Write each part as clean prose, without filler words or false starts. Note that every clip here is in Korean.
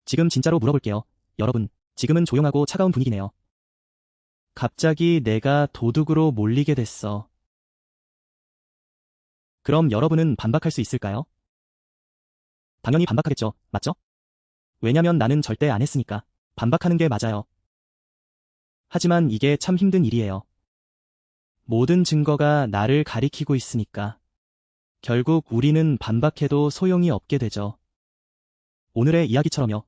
지금 진짜로 물어볼게요. 여러분, 지금은 조용하고 차가운 분위기네요. 갑자기 내가 도둑으로 몰리게 됐어. 그럼 여러분은 반박할 수 있을까요? 당연히 반박하겠죠. 맞죠? 왜냐면 나는 절대 안 했으니까. 반박하는 게 맞아요. 하지만 이게 참 힘든 일이에요. 모든 증거가 나를 가리키고 있으니까. 결국 우리는 반박해도 소용이 없게 되죠. 오늘의 이야기처럼요.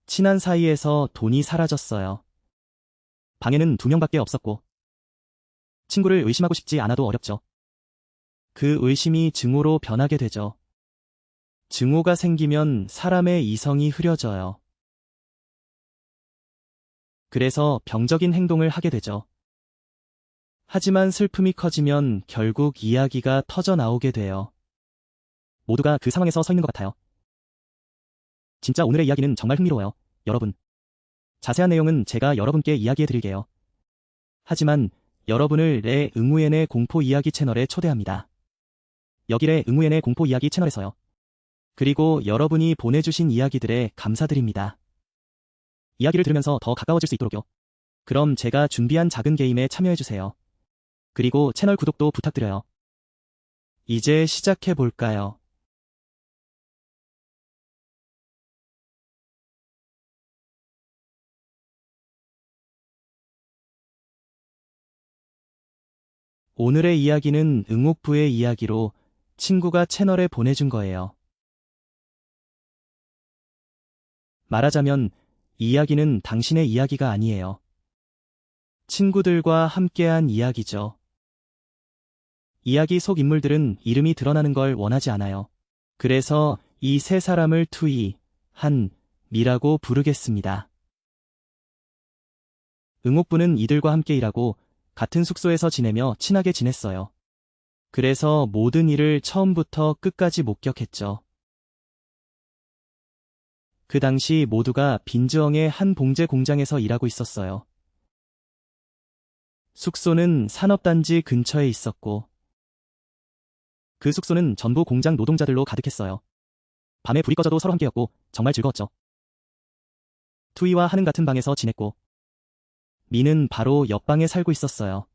친한 사이에서 돈이 사라졌어요. 방에는 2명밖에 없었고. 친구를 의심하고 싶지 않아도 어렵죠. 그 의심이 증오로 변하게 되죠. 증오가 생기면 사람의 이성이 흐려져요. 그래서 병적인 행동을 하게 되죠. 하지만 슬픔이 커지면 결국 이야기가 터져 나오게 돼요. 모두가 그 상황에서 서 있는 것 같아요. 진짜 오늘의 이야기는 정말 흥미로워요. 여러분. 자세한 내용은 제가 여러분께 이야기해 드릴게요. 하지만 여러분을 레 응우엔의 공포 이야기 채널에 초대합니다. 여기 레 응우엔의 공포 이야기 채널에서요. 그리고 여러분이 보내주신 이야기들에 감사드립니다. 이야기를 들으면서 더 가까워질 수 있도록요. 그럼 제가 준비한 작은 게임에 참여해주세요. 그리고 채널 구독도 부탁드려요. 이제 시작해볼까요? 오늘의 이야기는 응옥부의 이야기로 친구가 채널에 보내준 거예요. 말하자면 이 이야기는 당신의 이야기가 아니에요. 친구들과 함께한 이야기죠. 이야기 속 인물들은 이름이 드러나는 걸 원하지 않아요. 그래서 이 세 사람을 투이, 한, 미라고 부르겠습니다. 응옥부는 이들과 함께 일하고 같은 숙소에서 지내며 친하게 지냈어요. 그래서 모든 일을 처음부터 끝까지 목격했죠. 그 당시 모두가 빈즈엉의 한 봉제 공장에서 일하고 있었어요. 숙소는 산업단지 근처에 있었고 그 숙소는 전부 공장 노동자들로 가득했어요. 밤에 불이 꺼져도 서로 함께였고 정말 즐거웠죠. 투이와 하는 같은 방에서 지냈고 미는 바로 옆방에 살고 있었어요.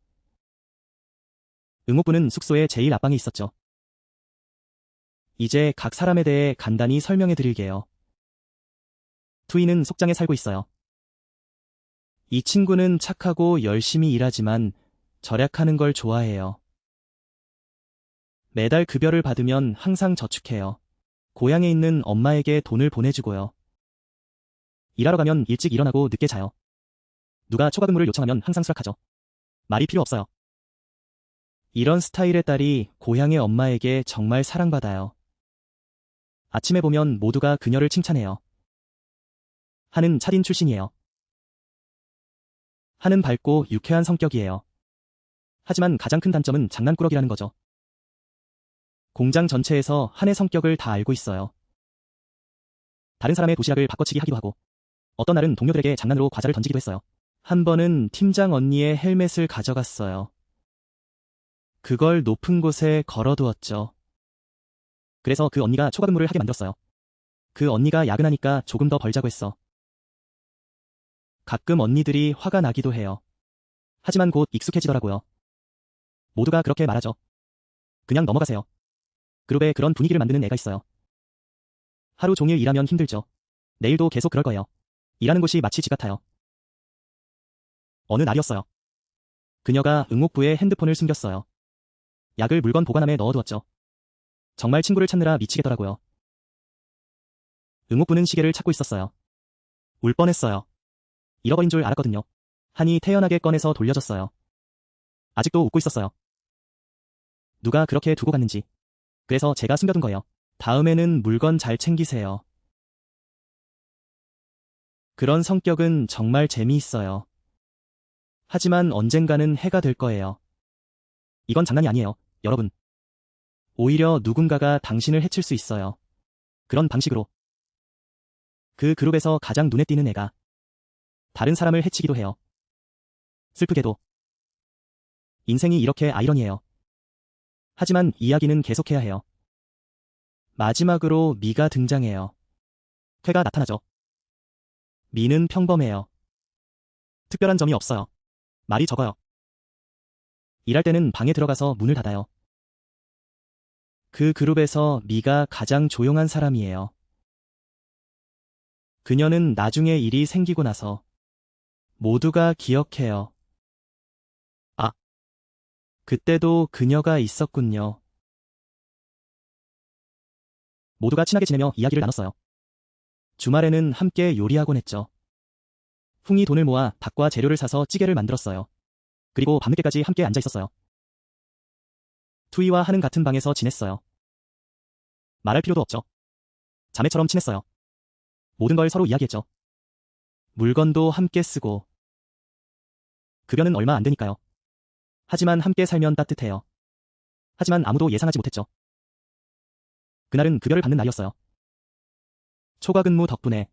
응옥부는 숙소의 제일 앞방에 있었죠. 이제 각 사람에 대해 간단히 설명해 드릴게요. 투이는 속장에 살고 있어요. 이 친구는 착하고 열심히 일하지만 절약하는 걸 좋아해요. 매달 급여를 받으면 항상 저축해요. 고향에 있는 엄마에게 돈을 보내주고요. 일하러 가면 일찍 일어나고 늦게 자요. 누가 초과 근무를 요청하면 항상 수락하죠. 말이 필요 없어요. 이런 스타일의 딸이 고향의 엄마에게 정말 사랑받아요. 아침에 보면 모두가 그녀를 칭찬해요. 하는 차딘 출신이에요. 하는 밝고 유쾌한 성격이에요. 하지만 가장 큰 단점은 장난꾸러기라는 거죠. 공장 전체에서 한의 성격을 다 알고 있어요. 다른 사람의 도시락을 바꿔치기 하기도 하고 어떤 날은 동료들에게 장난으로 과자를 던지기도 했어요. 한 번은 팀장 언니의 헬멧을 가져갔어요. 그걸 높은 곳에 걸어두었죠. 그래서 그 언니가 초과 근무를 하게 만들었어요. 그 언니가 야근하니까 조금 더 벌자고 했어. 가끔 언니들이 화가 나기도 해요. 하지만 곧 익숙해지더라고요. 모두가 그렇게 말하죠. 그냥 넘어가세요. 그룹에 그런 분위기를 만드는 애가 있어요. 하루 종일 일하면 힘들죠. 내일도 계속 그럴 거예요. 일하는 곳이 마치 집 같아요. 어느 날이었어요. 그녀가 응옥부에 핸드폰을 숨겼어요. 약을 물건 보관함에 넣어두었죠. 정말 친구를 찾느라 미치겠더라고요. 응옥부는 시계를 찾고 있었어요. 울 뻔했어요. 잃어버린 줄 알았거든요. 한이 태연하게 꺼내서 돌려줬어요. 아직도 웃고 있었어요. 누가 그렇게 두고 갔는지. 그래서 제가 숨겨둔 거예요. 다음에는 물건 잘 챙기세요. 그런 성격은 정말 재미있어요. 하지만 언젠가는 해가 될 거예요. 이건 장난이 아니에요, 여러분. 오히려 누군가가 당신을 해칠 수 있어요. 그런 방식으로. 그 그룹에서 가장 눈에 띄는 애가 다른 사람을 해치기도 해요. 슬프게도. 인생이 이렇게 아이러니해요. 하지만 이야기는 계속해야 해요. 마지막으로 미가 등장해요. 쾌가 나타나죠. 미는 평범해요. 특별한 점이 없어요. 말이 적어요. 일할 때는 방에 들어가서 문을 닫아요. 그 그룹에서 미가 가장 조용한 사람이에요. 그녀는 나중에 일이 생기고 나서 모두가 기억해요. 아, 그때도 그녀가 있었군요. 모두가 친하게 지내며 이야기를 나눴어요. 주말에는 함께 요리하곤 했죠. 풍이 돈을 모아 닭과 재료를 사서 찌개를 만들었어요. 그리고 밤늦게까지 함께 앉아 있었어요. 투이와 하는 같은 방에서 지냈어요. 말할 필요도 없죠. 자매처럼 친했어요. 모든 걸 서로 이야기했죠. 물건도 함께 쓰고. 급여는 얼마 안 되니까요. 하지만 함께 살면 따뜻해요. 하지만 아무도 예상하지 못했죠. 그날은 급여를 받는 날이었어요. 초과 근무 덕분에.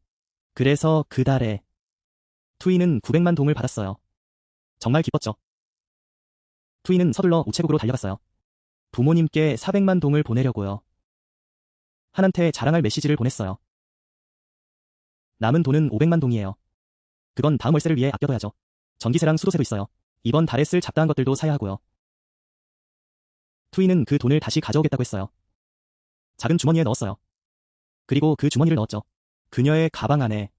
그래서 그 달에 투이는 900만 동을 받았어요. 정말 기뻤죠. 투이는 서둘러 우체국으로 달려갔어요. 부모님께 400만 동을 보내려고요. 한한테 자랑할 메시지를 보냈어요. 남은 돈은 500만 동이에요. 그건 다음 월세를 위해 아껴둬야죠. 전기세랑 수도세도 있어요. 이번 달에 쓸 잡다한 것들도 사야 하고요. 투이는 그 돈을 다시 가져오겠다고 했어요. 작은 주머니에 넣었어요. 그리고 그 주머니를 넣었죠. 그녀의 가방 안에.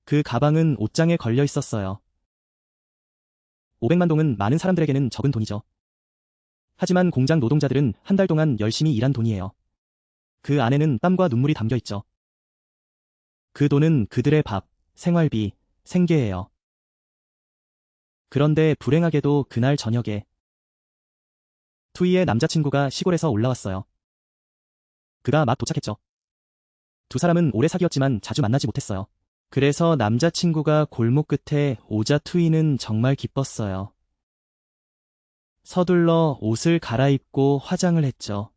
그 가방은 옷장에 걸려 있었어요. 500만 동은 많은 사람들에게는 적은 돈이죠. 하지만 공장 노동자들은 한 달 동안 열심히 일한 돈이에요. 그 안에는 땀과 눈물이 담겨 있죠. 그 돈은 그들의 밥, 생활비, 생계예요. 그런데 불행하게도 그날 저녁에 투이의 남자친구가 시골에서 올라왔어요. 그가 막 도착했죠. 두 사람은 오래 사귀었지만 자주 만나지 못했어요. 그래서 남자친구가 골목 끝에 오자 투이는 정말 기뻤어요. 서둘러 옷을 갈아입고 화장을 했죠.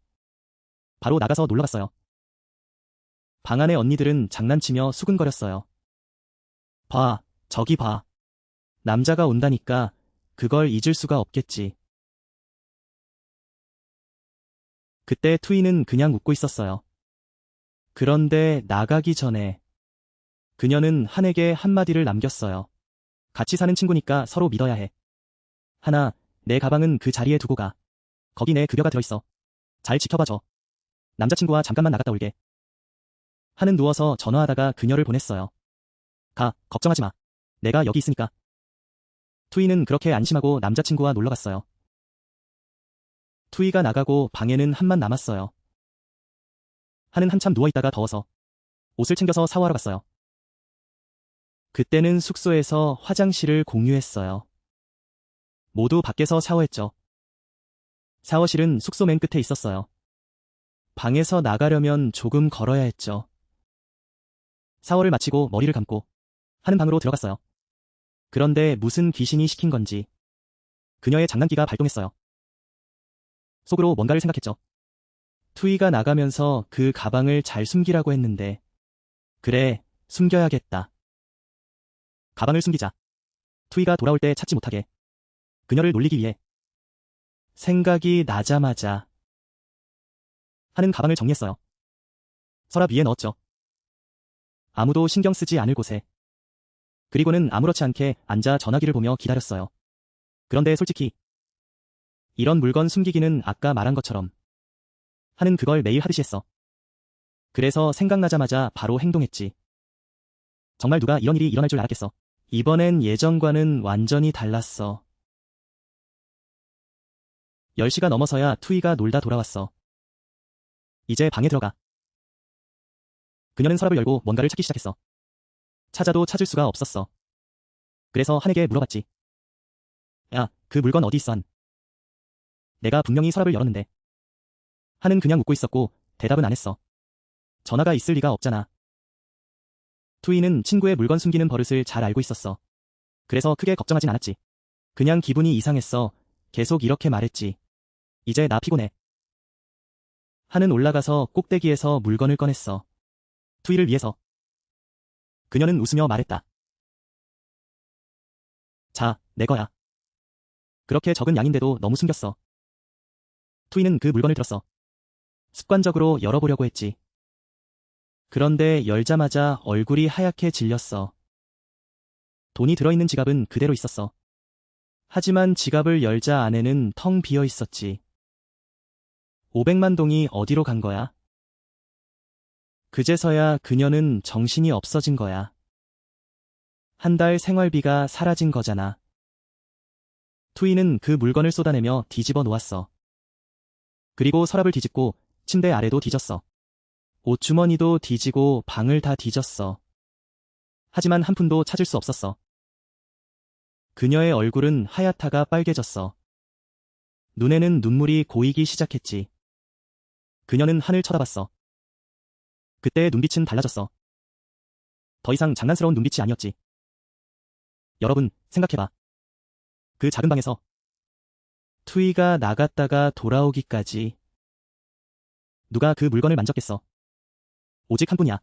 바로 나가서 놀러 갔어요. 방 안의 언니들은 장난치며 수근거렸어요. 봐, 저기 봐. 남자가 온다니까 그걸 잊을 수가 없겠지. 그때 투이는 그냥 웃고 있었어요. 그런데 나가기 전에 그녀는 한에게 한마디를 남겼어요. 같이 사는 친구니까 서로 믿어야 해. 하나, 내 가방은 그 자리에 두고 가. 거기 내 급여가 들어있어. 잘 지켜봐줘. 남자친구와 잠깐만 나갔다 올게. 한은 누워서 전화하다가 그녀를 보냈어요. 가, 걱정하지 마. 내가 여기 있으니까. 투이는 그렇게 안심하고 남자친구와 놀러 갔어요. 투이가 나가고 방에는 한만 남았어요. 한은 한참 누워있다가 더워서 옷을 챙겨서 샤워하러 갔어요. 그때는 숙소에서 화장실을 공유했어요. 모두 밖에서 샤워했죠. 샤워실은 숙소 맨 끝에 있었어요. 방에서 나가려면 조금 걸어야 했죠. 샤워를 마치고 머리를 감고 한은 방으로 들어갔어요. 그런데 무슨 귀신이 시킨 건지 그녀의 장난기가 발동했어요. 속으로 뭔가를 생각했죠. 투이가 나가면서 그 가방을 잘 숨기라고 했는데 그래, 숨겨야겠다. 가방을 숨기자. 투이가 돌아올 때 찾지 못하게. 그녀를 놀리기 위해. 생각이 나자마자 한은 가방을 정리했어요. 서랍 위에 넣었죠. 아무도 신경 쓰지 않을 곳에. 그리고는 아무렇지 않게 앉아 전화기를 보며 기다렸어요. 그런데 솔직히 이런 물건 숨기기는 아까 말한 것처럼 한은 그걸 매일 하듯이 했어. 그래서 생각나자마자 바로 행동했지. 정말 누가 이런 일이 일어날 줄 알았겠어. 이번엔 예전과는 완전히 달랐어. 10시가 넘어서야 투이가 놀다 돌아왔어. 이제 방에 들어가. 그녀는 서랍을 열고 뭔가를 찾기 시작했어. 찾아도 찾을 수가 없었어. 그래서 한에게 물어봤지. 야, 그 물건 어디 있어, 한? 내가 분명히 서랍을 열었는데. 한은 그냥 웃고 있었고 대답은 안 했어. 전화가 있을 리가 없잖아. 투이는 친구의 물건 숨기는 버릇을 잘 알고 있었어. 그래서 크게 걱정하진 않았지. 그냥 기분이 이상했어. 계속 이렇게 말했지. 이제 나 피곤해. 한은 올라가서 꼭대기에서 물건을 꺼냈어. 투이를 위해서. 그녀는 웃으며 말했다. 자, 내 거야. 그렇게 적은 양인데도 너무 숨겼어. 투이는 그 물건을 들었어. 습관적으로 열어보려고 했지. 그런데 열자마자 얼굴이 하얗게 질렸어. 돈이 들어있는 지갑은 그대로 있었어. 하지만 지갑을 열자 안에는 텅 비어 있었지. 500만 동이 어디로 간 거야? 그제서야 그녀는 정신이 없어진 거야. 한 달 생활비가 사라진 거잖아. 투이는 그 물건을 쏟아내며 뒤집어 놓았어. 그리고 서랍을 뒤집고 침대 아래도 뒤졌어. 옷주머니도 뒤지고 방을 다 뒤졌어. 하지만 한 푼도 찾을 수 없었어. 그녀의 얼굴은 하얗다가 빨개졌어. 눈에는 눈물이 고이기 시작했지. 그녀는 하늘 쳐다봤어. 그때의 눈빛은 달라졌어. 더 이상 장난스러운 눈빛이 아니었지. 여러분, 생각해봐. 그 작은 방에서 투이가 나갔다가 돌아오기까지 누가 그 물건을 만졌겠어? 오직 한 분이야.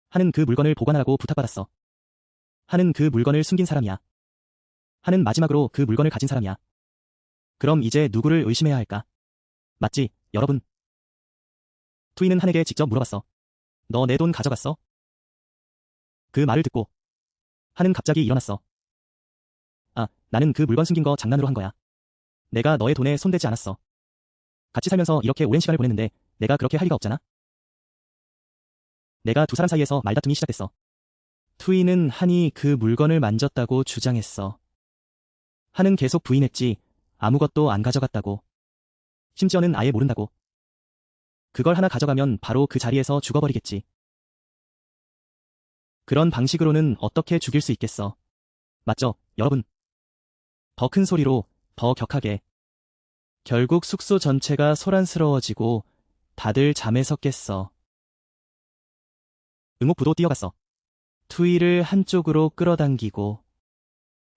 하는 그 물건을 보관하라고 부탁받았어. 하는 그 물건을 숨긴 사람이야. 하는 마지막으로 그 물건을 가진 사람이야. 그럼 이제 누구를 의심해야 할까? 맞지, 여러분? 투이는 한에게 직접 물어봤어. 너 내 돈 가져갔어? 그 말을 듣고 한은 갑자기 일어났어. 아, 나는 그 물건 숨긴 거 장난으로 한 거야. 내가 너의 돈에 손대지 않았어. 같이 살면서 이렇게 오랜 시간을 보냈는데 내가 그렇게 할 리가 없잖아. 내가 두 사람 사이에서 말다툼이 시작됐어. 투이는 한이 그 물건을 만졌다고 주장했어. 한은 계속 부인했지. 아무것도 안 가져갔다고. 심지어는 아예 모른다고. 그걸 하나 가져가면 바로 그 자리에서 죽어버리겠지. 그런 방식으로는 어떻게 죽일 수 있겠어. 맞죠, 여러분? 더 큰 소리로, 더 격하게. 결국 숙소 전체가 소란스러워지고 다들 잠에서 깼어. 응옥부도 뛰어갔어. 투이를 한쪽으로 끌어당기고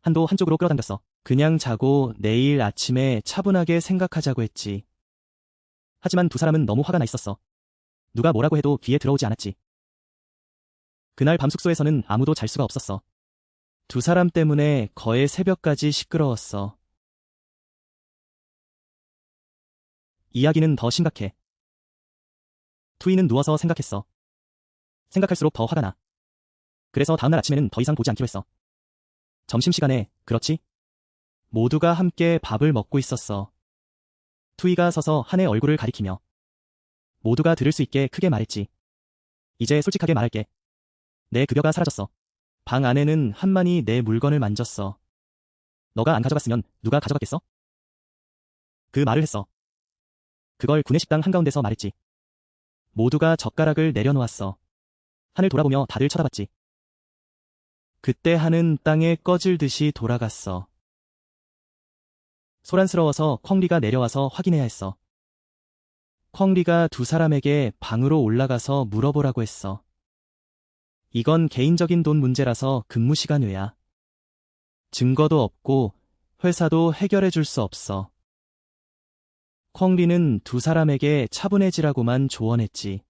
한도 한쪽으로 끌어당겼어. 그냥 자고 내일 아침에 차분하게 생각하자고 했지. 하지만 두 사람은 너무 화가 나 있었어. 누가 뭐라고 해도 귀에 들어오지 않았지. 그날 밤 숙소에서는 아무도 잘 수가 없었어. 두 사람 때문에 거의 새벽까지 시끄러웠어. 이야기는 더 심각해. 투이는 누워서 생각했어. 생각할수록 더 화가 나. 그래서 다음날 아침에는 더 이상 보지 않기로 했어. 점심시간에, 그렇지? 모두가 함께 밥을 먹고 있었어. 투이가 서서 한의 얼굴을 가리키며 모두가 들을 수 있게 크게 말했지. 이제 솔직하게 말할게. 내 급여가 사라졌어. 방 안에는 한만이 내 물건을 만졌어. 너가 안 가져갔으면 누가 가져갔겠어? 그 말을 했어. 그걸 구내식당 한가운데서 말했지. 모두가 젓가락을 내려놓았어. 한을 돌아보며 다들 쳐다봤지. 그때 한은 땅에 꺼질듯이 돌아갔어. 소란스러워서 콩리가 내려와서 확인해야 했어. 콩리가 두 사람에게 방으로 올라가서 물어보라고 했어. 이건 개인적인 돈 문제라서 근무 시간 외야. 증거도 없고 회사도 해결해 줄 수 없어. 콩리는 두 사람에게 차분해지라고만 조언했지.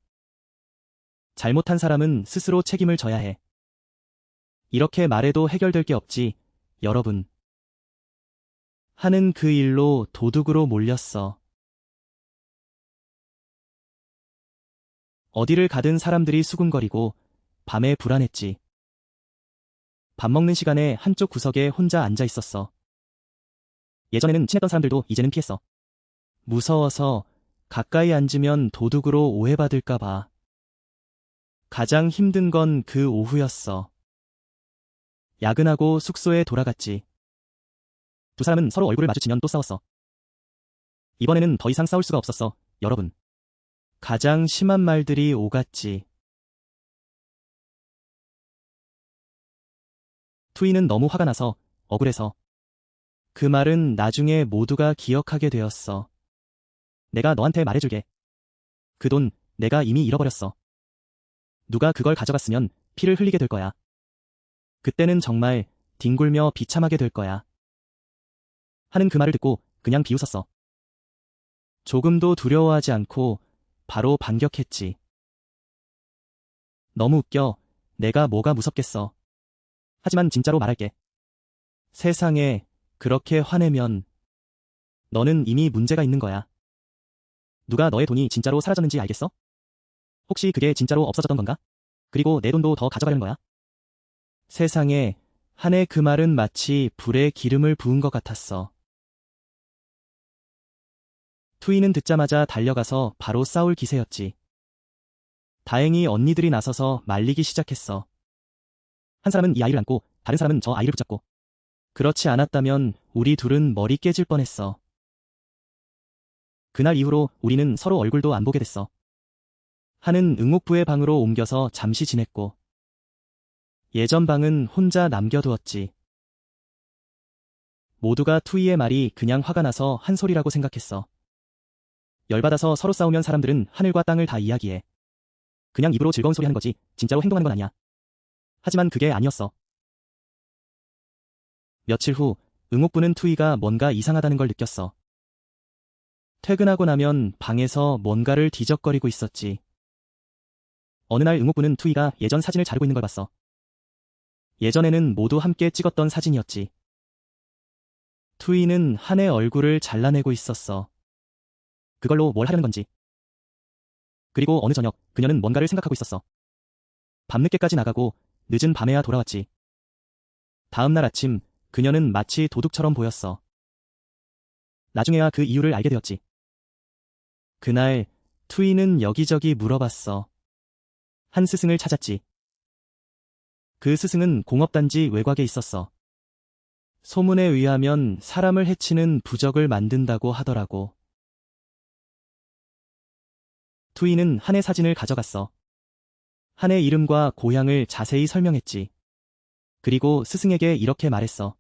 잘못한 사람은 스스로 책임을 져야 해. 이렇게 말해도 해결될 게 없지, 여러분. 한은 그 일로 도둑으로 몰렸어. 어디를 가든 사람들이 수군거리고 밤에 불안했지. 밥 먹는 시간에 한쪽 구석에 혼자 앉아 있었어. 예전에는 친했던 사람들도 이제는 피했어. 무서워서 가까이 앉으면 도둑으로 오해받을까 봐. 가장 힘든 건 그 오후였어. 야근하고 숙소에 돌아갔지. 두 사람은 서로 얼굴을 마주치면 또 싸웠어. 이번에는 더 이상 싸울 수가 없었어, 여러분. 가장 심한 말들이 오갔지. 투이는 너무 화가 나서, 억울해서. 그 말은 나중에 모두가 기억하게 되었어. 내가 너한테 말해줄게. 그 돈, 내가 이미 잃어버렸어. 누가 그걸 가져갔으면 피를 흘리게 될 거야. 그때는 정말 뒹굴며 비참하게 될 거야. 하는 그 말을 듣고 그냥 비웃었어. 조금도 두려워하지 않고 바로 반격했지. 너무 웃겨. 내가 뭐가 무섭겠어. 하지만 진짜로 말할게. 세상에 그렇게 화내면 너는 이미 문제가 있는 거야. 누가 너의 돈이 진짜로 사라졌는지 알겠어? 혹시 그게 진짜로 없어졌던 건가? 그리고 내 돈도 더 가져가려는 거야? 세상에, 한의 그 말은 마치 불에 기름을 부은 것 같았어. 투이는 듣자마자 달려가서 바로 싸울 기세였지. 다행히 언니들이 나서서 말리기 시작했어. 한 사람은 이 아이를 안고 다른 사람은 저 아이를 붙잡고. 그렇지 않았다면 우리 둘은 머리 깨질 뻔했어. 그날 이후로 우리는 서로 얼굴도 안 보게 됐어. 한은 응옥부의 방으로 옮겨서 잠시 지냈고 예전 방은 혼자 남겨두었지. 모두가 투이의 말이 그냥 화가 나서 한 소리라고 생각했어. 열받아서 서로 싸우면 사람들은 하늘과 땅을 다 이야기해. 그냥 입으로 즐거운 소리 하는 거지 진짜로 행동하는 건 아니야. 하지만 그게 아니었어. 며칠 후 응옥부는 투이가 뭔가 이상하다는 걸 느꼈어. 퇴근하고 나면 방에서 뭔가를 뒤적거리고 있었지. 어느 날 응옥부는 투이가 예전 사진을 자르고 있는 걸 봤어. 예전에는 모두 함께 찍었던 사진이었지. 투이는 한의 얼굴을 잘라내고 있었어. 그걸로 뭘 하려는 건지. 그리고 어느 저녁 그녀는 뭔가를 생각하고 있었어. 밤늦게까지 나가고 늦은 밤에야 돌아왔지. 다음 날 아침 그녀는 마치 도둑처럼 보였어. 나중에야 그 이유를 알게 되었지. 그날 투이는 여기저기 물어봤어. 한 스승을 찾았지. 그 스승은 공업단지 외곽에 있었어. 소문에 의하면 사람을 해치는 부적을 만든다고 하더라고. 투이는 한의 사진을 가져갔어. 한의 이름과 고향을 자세히 설명했지. 그리고 스승에게 이렇게 말했어.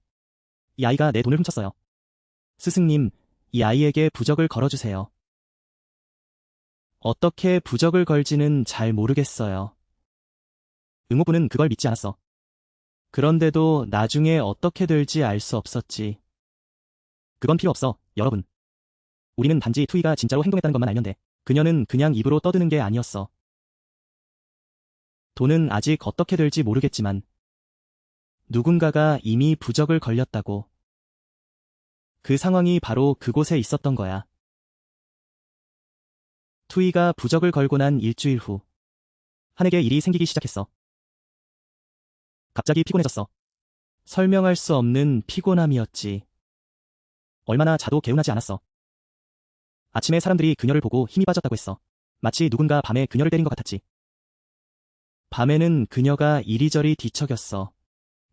이 아이가 내 돈을 훔쳤어요. 스승님, 이 아이에게 부적을 걸어주세요. 어떻게 부적을 걸지는 잘 모르겠어요. 응옥부는 그걸 믿지 않았어. 그런데도 나중에 어떻게 될지 알 수 없었지. 그건 필요 없어, 여러분. 우리는 단지 투이가 진짜로 행동했다는 것만 알면 돼. 그녀는 그냥 입으로 떠드는 게 아니었어. 돈은 아직 어떻게 될지 모르겠지만 누군가가 이미 부적을 걸렸다고. 그 상황이 바로 그곳에 있었던 거야. 투이가 부적을 걸고 난 일주일 후 한에게 일이 생기기 시작했어. 갑자기 피곤해졌어. 설명할 수 없는 피곤함이었지. 얼마나 자도 개운하지 않았어. 아침에 사람들이 그녀를 보고 힘이 빠졌다고 했어. 마치 누군가 밤에 그녀를 때린 것 같았지. 밤에는 그녀가 이리저리 뒤척였어.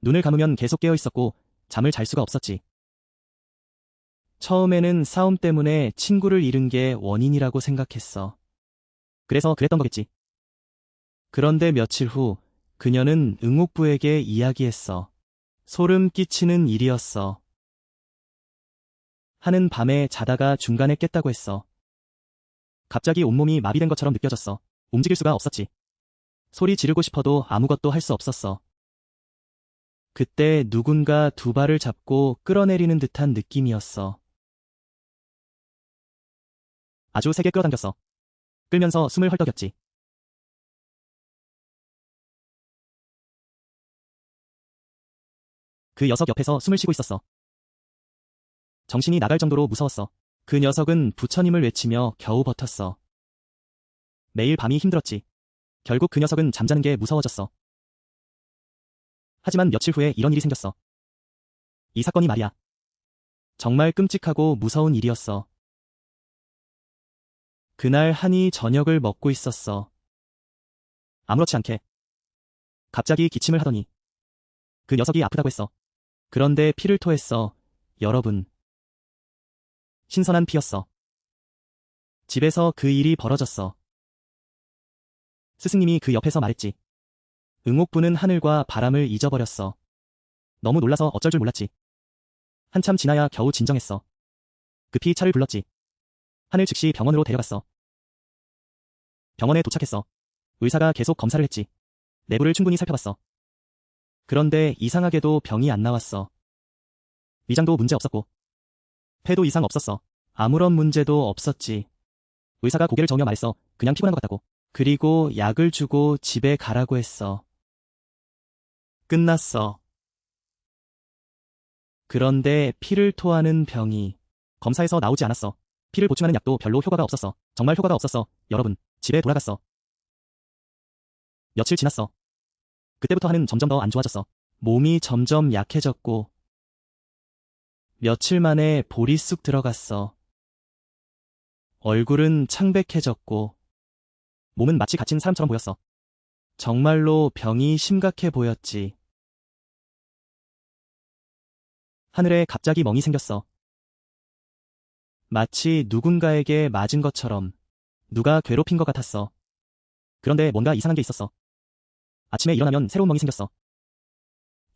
눈을 감으면 계속 깨어 있었고 잠을 잘 수가 없었지. 처음에는 싸움 때문에 친구를 잃은 게 원인이라고 생각했어. 그래서 그랬던 거겠지. 그런데 며칠 후 그녀는 응옥부에게 이야기했어. 소름 끼치는 일이었어. 한은 밤에 자다가 중간에 깼다고 했어. 갑자기 온몸이 마비된 것처럼 느껴졌어. 움직일 수가 없었지. 소리 지르고 싶어도 아무것도 할 수 없었어. 그때 누군가 두 발을 잡고 끌어내리는 듯한 느낌이었어. 아주 세게 끌어당겼어. 끌면서 숨을 헐떡였지. 그 녀석 옆에서 숨을 쉬고 있었어. 정신이 나갈 정도로 무서웠어. 그 녀석은 부처님을 외치며 겨우 버텼어. 매일 밤이 힘들었지. 결국 그 녀석은 잠자는 게 무서워졌어. 하지만 며칠 후에 이런 일이 생겼어. 이 사건이 말이야. 정말 끔찍하고 무서운 일이었어. 그날 한이 저녁을 먹고 있었어. 아무렇지 않게. 갑자기 기침을 하더니 그 녀석이 아프다고 했어. 그런데 피를 토했어. 여러분. 신선한 피였어. 집에서 그 일이 벌어졌어. 스승님이 그 옆에서 말했지. 응옥부는 하늘과 바람을 잊어버렸어. 너무 놀라서 어쩔 줄 몰랐지. 한참 지나야 겨우 진정했어. 급히 차를 불렀지. 한을 즉시 병원으로 데려갔어. 병원에 도착했어. 의사가 계속 검사를 했지. 내부를 충분히 살펴봤어. 그런데 이상하게도 병이 안 나왔어. 위장도 문제 없었고 폐도 이상 없었어. 아무런 문제도 없었지. 의사가 고개를 저으며 말했어. 그냥 피곤한 것 같다고. 그리고 약을 주고 집에 가라고 했어. 끝났어. 그런데 피를 토하는 병이 검사에서 나오지 않았어. 피를 보충하는 약도 별로 효과가 없었어. 정말 효과가 없었어. 여러분, 집에 돌아갔어. 며칠 지났어. 그때부터 한은 점점 더 안 좋아졌어. 몸이 점점 약해졌고 며칠 만에 볼이 쑥 들어갔어. 얼굴은 창백해졌고 몸은 마치 갇힌 사람처럼 보였어. 정말로 병이 심각해 보였지. 하늘에 갑자기 멍이 생겼어. 마치 누군가에게 맞은 것처럼 누가 괴롭힌 것 같았어. 그런데 뭔가 이상한 게 있었어. 아침에 일어나면 새로운 멍이 생겼어.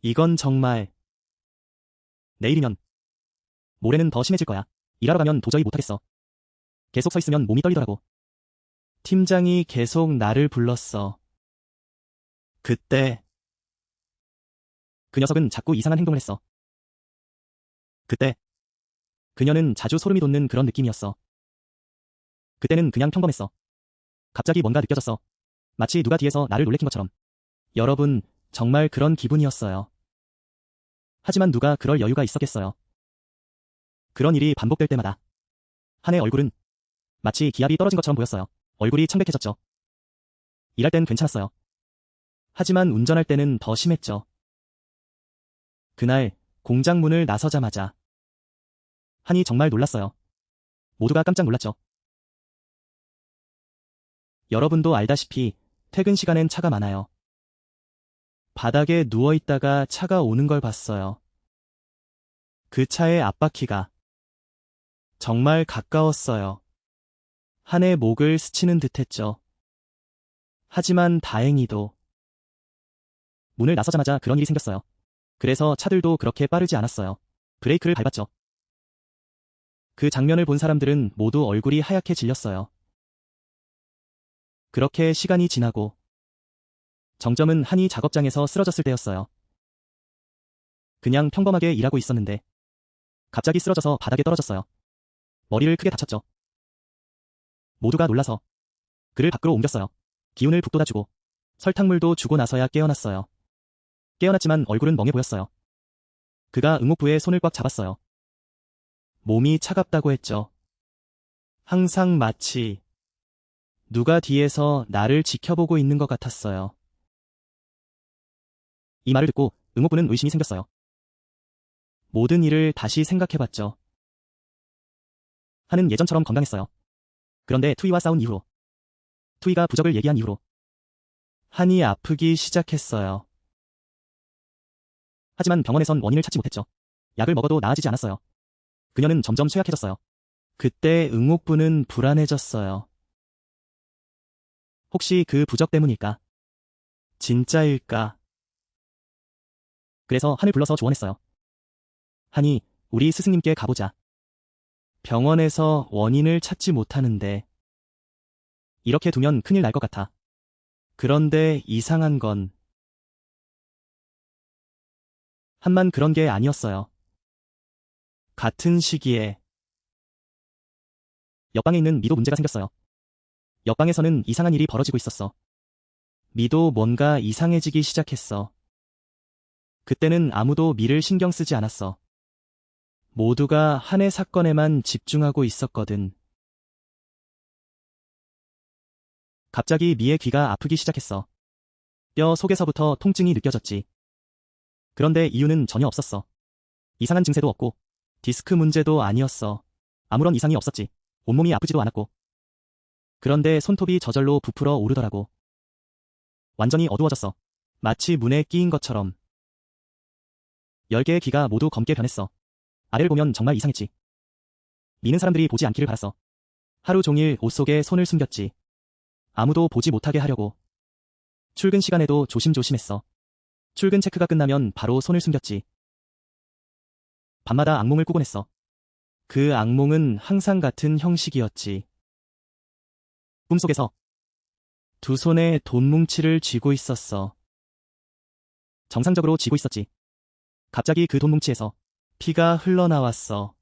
이건 정말 내일이면 모레는 더 심해질 거야. 일하러 가면 도저히 못하겠어. 계속 서 있으면 몸이 떨리더라고. 팀장이 계속 나를 불렀어. 그때 그 녀석은 자꾸 이상한 행동을 했어. 그때 그녀는 자주 소름이 돋는 그런 느낌이었어. 그때는 그냥 평범했어. 갑자기 뭔가 느껴졌어. 마치 누가 뒤에서 나를 놀래킨 것처럼. 여러분, 정말 그런 기분이었어요. 하지만 누가 그럴 여유가 있었겠어요. 그런 일이 반복될 때마다 한의 얼굴은 마치 기압이 떨어진 것처럼 보였어요. 얼굴이 창백해졌죠. 일할 땐 괜찮았어요. 하지만 운전할 때는 더 심했죠. 그날 공장 문을 나서자마자 한이 정말 놀랐어요. 모두가 깜짝 놀랐죠. 여러분도 알다시피 퇴근 시간엔 차가 많아요. 바닥에 누워있다가 차가 오는 걸 봤어요. 그 차의 앞바퀴가 정말 가까웠어요. 한의 목을 스치는 듯했죠. 하지만 다행히도 문을 나서자마자 그런 일이 생겼어요. 그래서 차들도 그렇게 빠르지 않았어요. 브레이크를 밟았죠. 그 장면을 본 사람들은 모두 얼굴이 하얗게 질렸어요. 그렇게 시간이 지나고 정점은 한이 작업장에서 쓰러졌을 때였어요. 그냥 평범하게 일하고 있었는데 갑자기 쓰러져서 바닥에 떨어졌어요. 머리를 크게 다쳤죠. 모두가 놀라서 그를 밖으로 옮겼어요. 기운을 북돋아주고 설탕물도 주고 나서야 깨어났어요. 깨어났지만 얼굴은 멍해 보였어요. 그가 응옥부에 손을 꽉 잡았어요. 몸이 차갑다고 했죠. 항상 마치 누가 뒤에서 나를 지켜보고 있는 것 같았어요. 이 말을 듣고 응옥부는 의심이 생겼어요. 모든 일을 다시 생각해봤죠. 한은 예전처럼 건강했어요. 그런데 투이와 싸운 이후로, 투이가 부적을 얘기한 이후로 한이 아프기 시작했어요. 하지만 병원에선 원인을 찾지 못했죠. 약을 먹어도 나아지지 않았어요. 그녀는 점점 쇠약해졌어요. 그때 응옥부는 불안해졌어요. 혹시 그 부적 때문일까? 진짜일까? 그래서 한을 불러서 조언했어요. 한이, 우리 스승님께 가보자. 병원에서 원인을 찾지 못하는데 이렇게 두면 큰일 날 것 같아. 그런데 이상한 건 한만 그런 게 아니었어요. 같은 시기에 옆방에 있는 미도 문제가 생겼어요. 옆방에서는 이상한 일이 벌어지고 있었어. 미도 뭔가 이상해지기 시작했어. 그때는 아무도 미를 신경 쓰지 않았어. 모두가 한해 사건에만 집중하고 있었거든. 갑자기 미의 귀가 아프기 시작했어. 뼈 속에서부터 통증이 느껴졌지. 그런데 이유는 전혀 없었어. 이상한 증세도 없고 디스크 문제도 아니었어. 아무런 이상이 없었지. 온몸이 아프지도 않았고. 그런데 손톱이 저절로 부풀어 오르더라고. 완전히 어두워졌어. 마치 문에 끼인 것처럼. 10개의 귀가 모두 검게 변했어. 아래를 보면 정말 이상했지. 미는 사람들이 보지 않기를 바랐어. 하루 종일 옷 속에 손을 숨겼지. 아무도 보지 못하게 하려고. 출근 시간에도 조심조심했어. 출근 체크가 끝나면 바로 손을 숨겼지. 밤마다 악몽을 꾸곤 했어. 그 악몽은 항상 같은 형식이었지. 꿈속에서 두 손에 돈 뭉치를 쥐고 있었어. 정상적으로 쥐고 있었지. 갑자기 그 돈 뭉치에서 피가 흘러나왔어.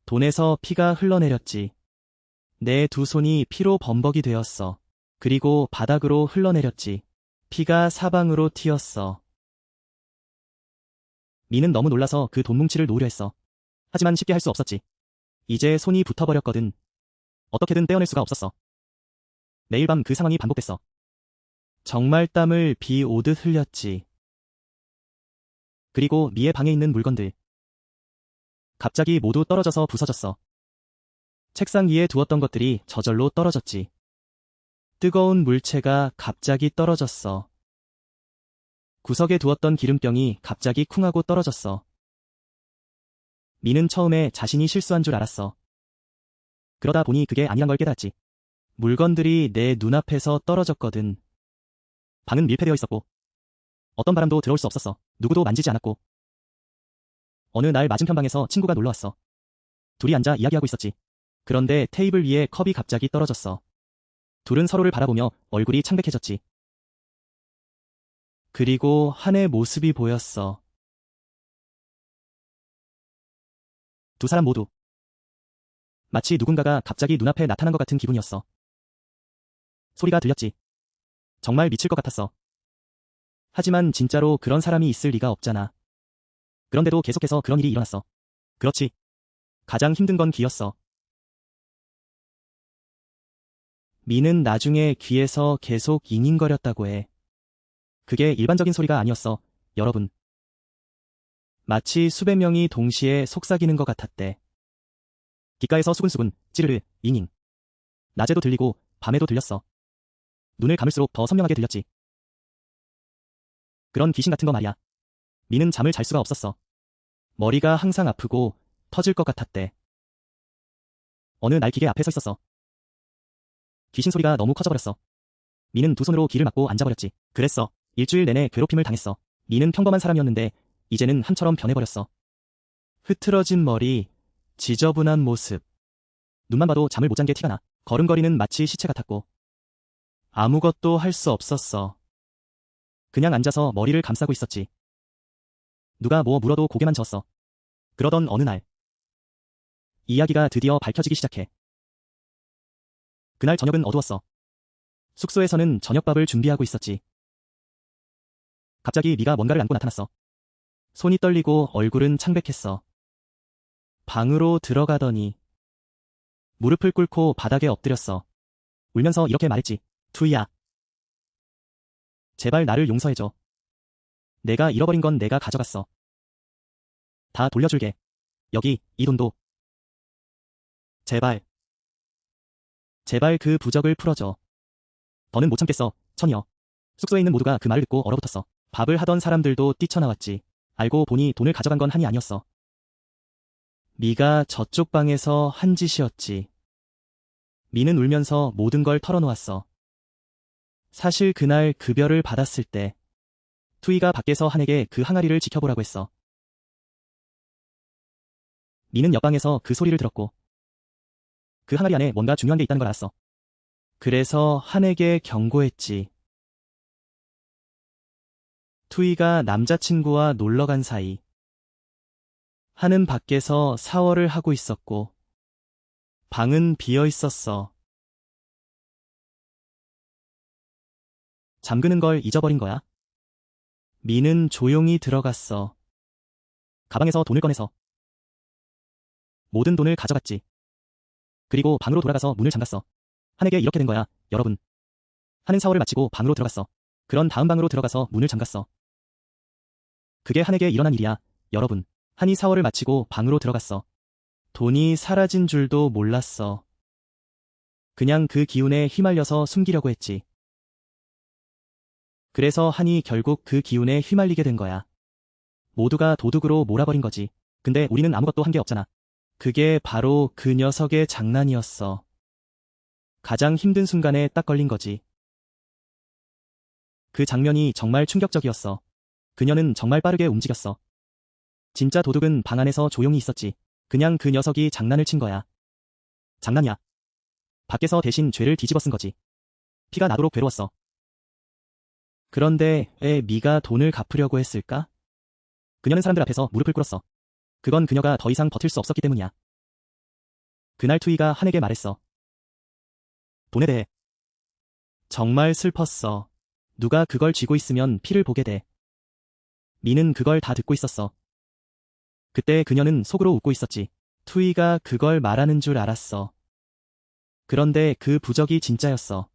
돈에서 피가 흘러내렸지. 내 두 손이 피로 범벅이 되었어. 그리고 바닥으로 흘러내렸지. 피가 사방으로 튀었어. 미는 너무 놀라서 그 돈 뭉치를 놓으려 했어. 하지만 쉽게 할 수 없었지. 이제 손이 붙어버렸거든. 어떻게든 떼어낼 수가 없었어. 매일 밤 그 상황이 반복됐어. 정말 땀을 비 오듯 흘렸지. 그리고 미의 방에 있는 물건들. 갑자기 모두 떨어져서 부서졌어. 책상 위에 두었던 것들이 저절로 떨어졌지. 뜨거운 물체가 갑자기 떨어졌어. 구석에 두었던 기름병이 갑자기 쿵 하고 떨어졌어. 미는 처음에 자신이 실수한 줄 알았어. 그러다 보니 그게 아니란 걸 깨달았지. 물건들이 내 눈앞에서 떨어졌거든. 방은 밀폐되어 있었고 어떤 바람도 들어올 수 없었어. 누구도 만지지 않았고. 어느 날 맞은편 방에서 친구가 놀러왔어. 둘이 앉아 이야기하고 있었지. 그런데 테이블 위에 컵이 갑자기 떨어졌어. 둘은 서로를 바라보며 얼굴이 창백해졌지. 그리고 한의 모습이 보였어. 두 사람 모두. 마치 누군가가 갑자기 눈앞에 나타난 것 같은 기분이었어. 소리가 들렸지. 정말 미칠 것 같았어. 하지만 진짜로 그런 사람이 있을 리가 없잖아. 그런데도 계속해서 그런 일이 일어났어. 그렇지. 가장 힘든 건 귀였어. 미는 나중에 귀에서 계속 잉잉거렸다고 해. 그게 일반적인 소리가 아니었어, 여러분. 마치 수백 명이 동시에 속삭이는 것 같았대. 귓가에서 수근수근, 찌르르, 잉잉. 낮에도 들리고 밤에도 들렸어. 눈을 감을수록 더 선명하게 들렸지. 그런 귀신 같은 거 말이야. 미는 잠을 잘 수가 없었어. 머리가 항상 아프고 터질 것 같았대. 어느 날 기계 앞에 서 있었어. 귀신 소리가 너무 커져버렸어. 미는 두 손으로 귀를 막고 앉아버렸지. 그랬어. 일주일 내내 괴롭힘을 당했어. 미는 평범한 사람이었는데 이제는 함처럼 변해버렸어. 흐트러진 머리, 지저분한 모습. 눈만 봐도 잠을 못 잔 게 티가 나. 걸음걸이는 마치 시체 같았고. 아무것도 할 수 없었어. 그냥 앉아서 머리를 감싸고 있었지. 누가 뭐 물어도 고개만 젓었어. 그러던 어느 날 이야기가 드디어 밝혀지기 시작해. 그날 저녁은 어두웠어. 숙소에서는 저녁밥을 준비하고 있었지. 갑자기 미가 뭔가를 안고 나타났어. 손이 떨리고 얼굴은 창백했어. 방으로 들어가더니 무릎을 꿇고 바닥에 엎드렸어. 울면서 이렇게 말했지. 투이야. 제발 나를 용서해줘. 내가 잃어버린 건 내가 가져갔어. 다 돌려줄게. 여기, 이 돈도. 제발. 제발 그 부적을 풀어줘. 더는 못 참겠어, 천이여. 숙소에 있는 모두가 그 말을 듣고 얼어붙었어. 밥을 하던 사람들도 뛰쳐나왔지. 알고 보니 돈을 가져간 건 한이 아니었어. 미가 저쪽 방에서 한 짓이었지. 미는 울면서 모든 걸 털어놓았어. 사실 그날 급여를 받았을 때 투이가 밖에서 한에게 그 항아리를 지켜보라고 했어. 미는 옆방에서 그 소리를 들었고 그 항아리 안에 뭔가 중요한 게 있다는 걸 알았어. 그래서 한에게 경고했지. 투이가 남자친구와 놀러 간 사이 한은 밖에서 샤워를 하고 있었고 방은 비어 있었어. 잠그는 걸 잊어버린 거야. 미는 조용히 들어갔어. 가방에서 돈을 꺼내서 모든 돈을 가져갔지. 그리고 방으로 돌아가서 문을 잠갔어. 한에게 이렇게 된 거야, 여러분. 한은 샤워를 마치고 방으로 들어갔어. 그런 다음 방으로 들어가서 문을 잠갔어. 그게 한에게 일어난 일이야, 여러분. 한이 샤워를 마치고 방으로 들어갔어. 돈이 사라진 줄도 몰랐어. 그냥 그 기운에 휘말려서 숨기려고 했지. 그래서 한이 결국 그 기운에 휘말리게 된 거야. 모두가 도둑으로 몰아버린 거지. 근데 우리는 아무것도 한 게 없잖아. 그게 바로 그 녀석의 장난이었어. 가장 힘든 순간에 딱 걸린 거지. 그 장면이 정말 충격적이었어. 그녀는 정말 빠르게 움직였어. 진짜 도둑은 방 안에서 조용히 있었지. 그냥 그 녀석이 장난을 친 거야. 장난이야. 밖에서 대신 죄를 뒤집어 쓴 거지. 피가 나도록 괴로웠어. 그런데 왜 미가 돈을 갚으려고 했을까? 그녀는 사람들 앞에서 무릎을 꿇었어. 그건 그녀가 더 이상 버틸 수 없었기 때문이야. 그날 투이가 한에게 말했어. 돈에 대해. 정말 슬펐어. 누가 그걸 쥐고 있으면 피를 보게 돼. 미는 그걸 다 듣고 있었어. 그때 그녀는 속으로 웃고 있었지. 투이가 그걸 말하는 줄 알았어. 그런데 그 부적이 진짜였어.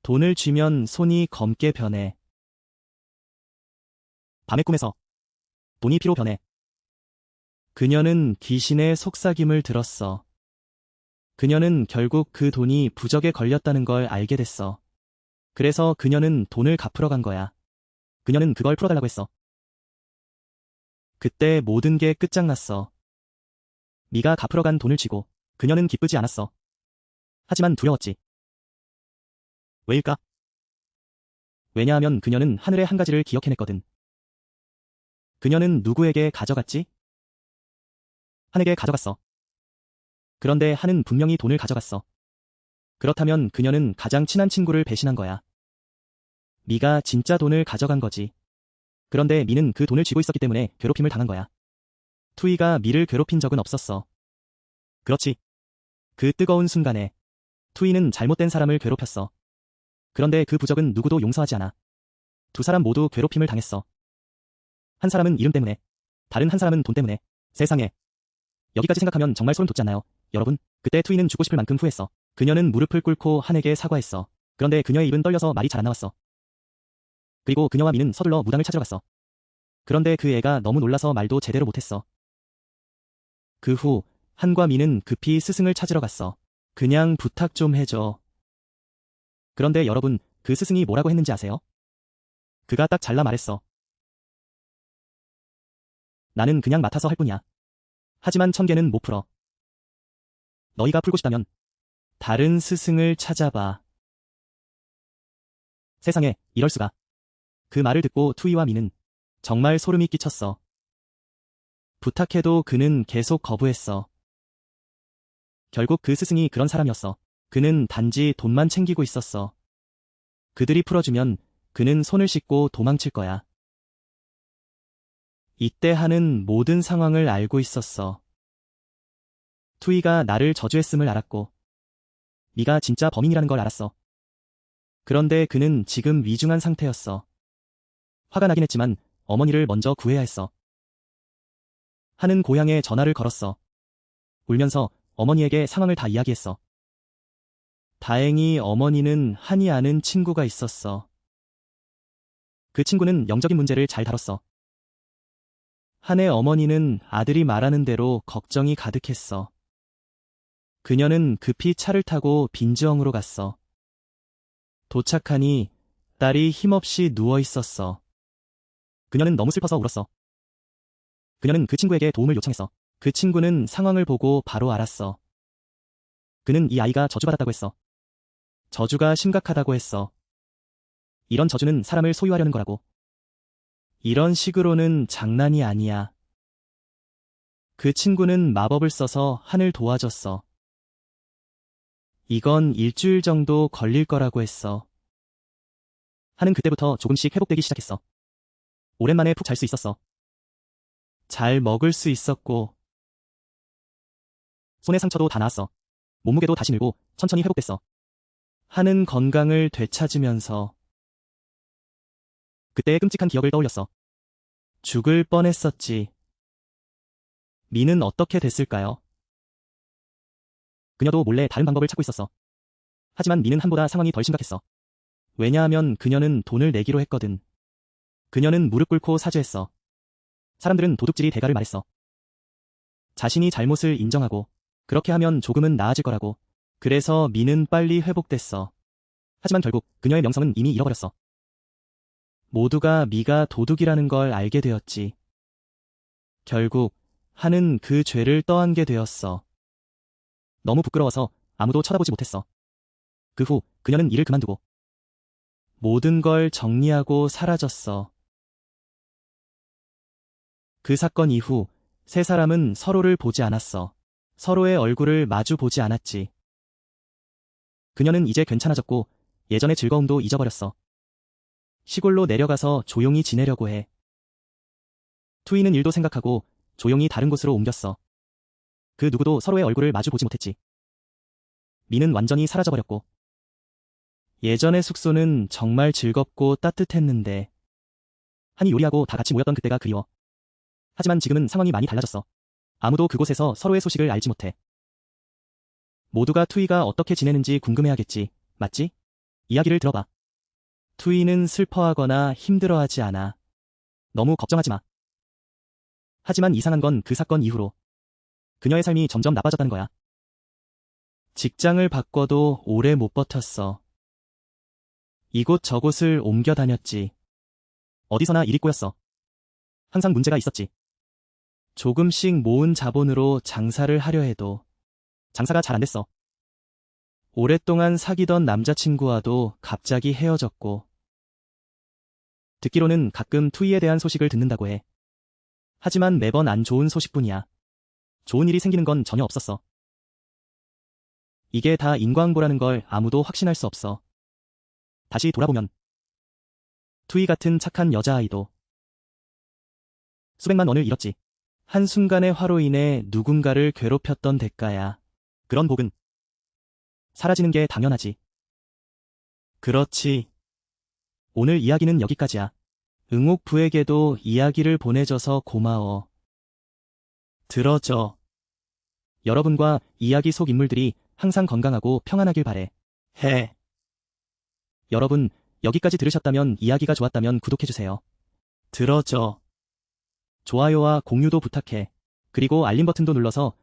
돈을 쥐면 손이 검게 변해. 밤의 꿈에서 돈이 피로 변해. 그녀는 귀신의 속삭임을 들었어. 그녀는 결국 그 돈이 부적에 걸렸다는 걸 알게 됐어. 그래서 그녀는 돈을 갚으러 간 거야. 그녀는 그걸 풀어달라고 했어. 그때 모든 게 끝장났어. 미가 갚으러 간 돈을 쥐고 그녀는 기쁘지 않았어. 하지만 두려웠지. 왜일까? 왜냐하면 그녀는 하늘의 한 가지를 기억해냈거든. 그녀는 누구에게 가져갔지? 한에게 가져갔어. 그런데 한은 분명히 돈을 가져갔어. 그렇다면 그녀는 가장 친한 친구를 배신한 거야. 미가 진짜 돈을 가져간 거지. 그런데 미는 그 돈을 쥐고 있었기 때문에 괴롭힘을 당한 거야. 투이가 미를 괴롭힌 적은 없었어. 그렇지. 그 뜨거운 순간에 투이는 잘못된 사람을 괴롭혔어. 그런데 그 부적은 누구도 용서하지 않아. 두 사람 모두 괴롭힘을 당했어. 한 사람은 이름 때문에, 다른 한 사람은 돈 때문에. 세상에. 여기까지 생각하면 정말 소름 돋지 않나요? 여러분, 그때 투이는 죽고 싶을 만큼 후회했어. 그녀는 무릎을 꿇고 한에게 사과했어. 그런데 그녀의 입은 떨려서 말이 잘 안 나왔어. 그리고 그녀와 미는 서둘러 무당을 찾으러 갔어. 그런데 그 애가 너무 놀라서 말도 제대로 못했어. 그 후 한과 미는 급히 스승을 찾으러 갔어. 그냥 부탁 좀 해줘. 그런데 여러분, 그 스승이 뭐라고 했는지 아세요? 그가 딱 잘라 말했어. 나는 그냥 맡아서 할 뿐이야. 하지만 1000개는 못 풀어. 너희가 풀고 싶다면 다른 스승을 찾아봐. 세상에, 이럴 수가. 그 말을 듣고 투이와 미는 정말 소름이 끼쳤어. 부탁해도 그는 계속 거부했어. 결국 그 스승이 그런 사람이었어. 그는 단지 돈만 챙기고 있었어. 그들이 풀어주면 그는 손을 씻고 도망칠 거야. 이때 한은 모든 상황을 알고 있었어. 투이가 나를 저주했음을 알았고, 미가 진짜 범인이라는 걸 알았어. 그런데 그는 지금 위중한 상태였어. 화가 나긴 했지만 어머니를 먼저 구해야 했어. 한은 고향에 전화를 걸었어. 울면서 어머니에게 상황을 다 이야기했어. 다행히 어머니는 한이 아는 친구가 있었어. 그 친구는 영적인 문제를 잘 다뤘어. 한의 어머니는 아들이 말하는 대로 걱정이 가득했어. 그녀는 급히 차를 타고 빈지엉으로 갔어. 도착하니 딸이 힘없이 누워 있었어. 그녀는 너무 슬퍼서 울었어. 그녀는 그 친구에게 도움을 요청했어. 그 친구는 상황을 보고 바로 알았어. 그는 이 아이가 저주받았다고 했어. 저주가 심각하다고 했어. 이런 저주는 사람을 소유하려는 거라고. 이런 식으로는 장난이 아니야. 그 친구는 마법을 써서 한을 도와줬어. 이건 일주일 정도 걸릴 거라고 했어. 한은 그때부터 조금씩 회복되기 시작했어. 오랜만에 푹 잘 수 있었어. 잘 먹을 수 있었고, 손의 상처도 다 나았어. 몸무게도 다시 늘고 천천히 회복됐어. 한은 건강을 되찾으면서 그때의 끔찍한 기억을 떠올렸어. 죽을 뻔했었지. 미는 어떻게 됐을까요? 그녀도 몰래 다른 방법을 찾고 있었어. 하지만 미는 한보다 상황이 덜 심각했어. 왜냐하면 그녀는 돈을 내기로 했거든. 그녀는 무릎 꿇고 사죄했어. 사람들은 도둑질이 대가를 말했어. 자신이 잘못을 인정하고 그렇게 하면 조금은 나아질 거라고. 그래서 미는 빨리 회복됐어. 하지만 결국 그녀의 명성은 이미 잃어버렸어. 모두가 미가 도둑이라는 걸 알게 되었지. 결국 한은 그 죄를 떠안게 되었어. 너무 부끄러워서 아무도 쳐다보지 못했어. 그 후 그녀는 일을 그만두고 모든 걸 정리하고 사라졌어. 그 사건 이후 세 사람은 서로를 보지 않았어. 서로의 얼굴을 마주 보지 않았지. 그녀는 이제 괜찮아졌고 예전의 즐거움도 잊어버렸어. 시골로 내려가서 조용히 지내려고 해. 투이는 일도 생각하고 조용히 다른 곳으로 옮겼어. 그 누구도 서로의 얼굴을 마주 보지 못했지. 미는 완전히 사라져버렸고. 예전의 숙소는 정말 즐겁고 따뜻했는데. 한이 요리하고 다 같이 모였던 그때가 그리워. 하지만 지금은 상황이 많이 달라졌어. 아무도 그곳에서 서로의 소식을 알지 못해. 모두가 투이가 어떻게 지내는지 궁금해하겠지, 맞지? 이야기를 들어봐. 투이는 슬퍼하거나 힘들어하지 않아. 너무 걱정하지 마. 하지만 이상한 건 그 사건 이후로 그녀의 삶이 점점 나빠졌다는 거야. 직장을 바꿔도 오래 못 버텼어. 이곳저곳을 옮겨 다녔지. 어디서나 일이 꼬였어. 항상 문제가 있었지. 조금씩 모은 자본으로 장사를 하려 해도 장사가 잘 안 됐어. 오랫동안 사귀던 남자친구와도 갑자기 헤어졌고, 듣기로는 가끔 투이에 대한 소식을 듣는다고 해. 하지만 매번 안 좋은 소식뿐이야. 좋은 일이 생기는 건 전혀 없었어. 이게 다 인과응보라는 걸 아무도 확신할 수 없어. 다시 돌아보면 투이 같은 착한 여자아이도 수백만 원을 잃었지. 한순간의 화로 인해 누군가를 괴롭혔던 대가야. 그런 복은 사라지는 게 당연하지. 그렇지. 오늘 이야기는 여기까지야. 응옥부에게도 이야기를 보내줘서 고마워. 들어줘. 여러분과 이야기 속 인물들이 항상 건강하고 평안하길 바래. 해. 여러분, 여기까지 들으셨다면 이야기가 좋았다면 구독해주세요. 들어줘. 좋아요와 공유도 부탁해. 그리고 알림 버튼도 눌러서